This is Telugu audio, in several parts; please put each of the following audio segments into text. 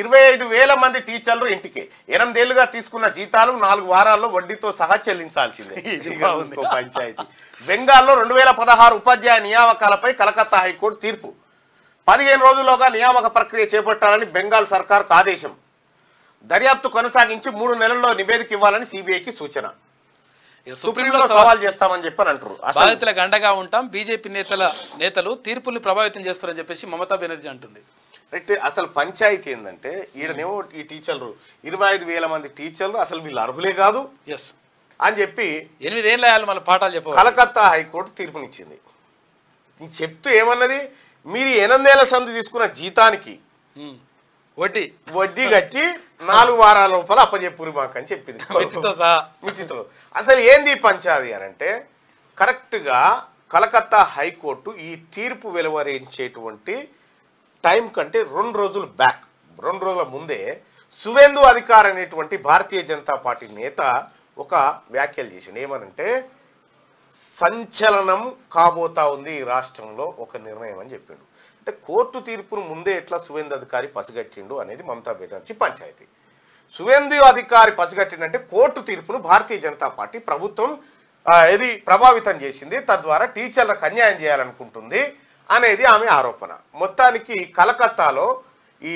25,000 మంది టీచర్లు ఇంటికి 8 ఏళ్లుగా తీసుకున్న జీతాలు 4 వారాల్లో వడ్డీతో సహా చెల్లించాల్సిందే. పంచాయతీ. బెంగాల్లో 2016 ఉపాధ్యాయ నియామకాలపై కలకత్తా హైకోర్టు తీర్పు. 15 రోజుల్లోగా నియామక ప్రక్రియ చేపట్టాలని బెంగాల్ సర్కార్కు ఆదేశం. దర్యాప్తు కొనసాగించి 3 నెలల్లో నివేదిక ఇవ్వాలని సిబిఐకి సూచన. సుప్రీంలో సవాల్ చేస్తామని చెప్పని అంటారు. బాధితులకు అండగా ఉంటాం, బీజేపీ నేతలు తీర్పుల్ని ప్రభావితం చేస్తారని చెప్పేసి మమతా బెనర్జీ అంటుంది. రైట్. అసలు పంచాయతీ ఏంటంటే ఈయననేమో ఈ టీచర్లు 25,000 మంది టీచర్లు అసలు వీళ్ళు అర్హులే కాదు అని చెప్పి 8 ఏళ్ళు మళ్ళీ పాఠాలు చెప్పారు. కలకత్తా హైకోర్టు తీర్పునిచ్చింది. చెప్తూ ఏమన్నది, మీరు 8 ఏళ్ల సంధి తీసుకున్న జీతానికి వడ్డీ కట్టి 4 వారాల లోపల అప్పచెప్పురి మాకు అని చెప్పింది మితితో. అసలు ఏంది పంచాది అని అంటే కరెక్ట్గా కలకత్తా హైకోర్టు ఈ తీర్పు వెలువరించేటువంటి టైం కంటే 2 రోజులు బ్యాక్, 2 రోజుల ముందే సువేందు అధికారి అనేటువంటి భారతీయ జనతా పార్టీ నేత ఒక వ్యాఖ్యలు చేసిండు. ఏమనంటే సంచలనం కాబోతా ఉంది ఈ రాష్ట్రంలో ఒక నిర్ణయం అని చెప్పిండు. అంటే కోర్టు తీర్పును ముందే ఎట్లా సువేందు అధికారి పసిగట్టిండు అనేది మమతా బెనర్జీ పంచాయతీ. సువేందు అధికారి పసిగట్టిండంటే కోర్టు తీర్పును భారతీయ జనతా పార్టీ ప్రభుత్వం ఇది ప్రభావితం చేసింది, తద్వారా టీచర్లకు అన్యాయం చేయాలనుకుంటుంది అనేది ఆమె ఆరోపణ. మొత్తానికి కలకత్తాలో ఈ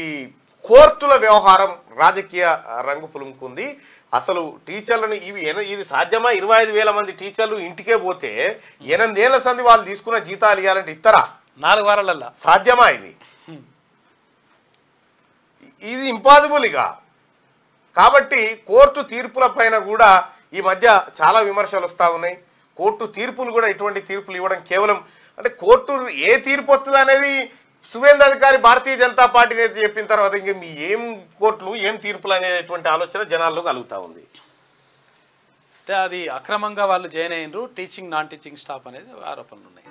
కోర్టుల వ్యవహారం రాజకీయ రంగు పులుముకుంది. అసలు టీచర్లను ఇది సాధ్యమా? 25,000 మంది టీచర్లు ఇంటికే పోతే 8 ఏళ్ల సంది వాళ్ళు తీసుకున్న జీతాలు ఇవ్వాలంటే ఇస్తారా? 4 వారాలల్లా సాధ్యమా? ఇది ఇంపాసిబుల్ ఇక. కాబట్టి కోర్టు తీర్పుల పైన కూడా ఈ మధ్య చాలా విమర్శలు వస్తూ ఉన్నాయి. కోర్టు తీర్పులు కూడా ఇటువంటి తీర్పులు ఇవ్వడం కేవలం అంటే కోర్టు ఏ తీర్పు వస్తుంది అనేది సువేందు అధికారి భారతీయ జనతా పార్టీ నేత చెప్పిన తర్వాత ఇంక మీ ఏం కోర్టులు ఏం తీర్పులు అనేటువంటి ఆలోచన జనాల్లో కలుగుతూ ఉంది. అంటే అది అక్రమంగా వాళ్ళు జాయిన్ అయ్యారు, టీచింగ్ నాన్ టీచింగ్ స్టాఫ్ అనేది ఆరోపణలు ఉన్నాయి.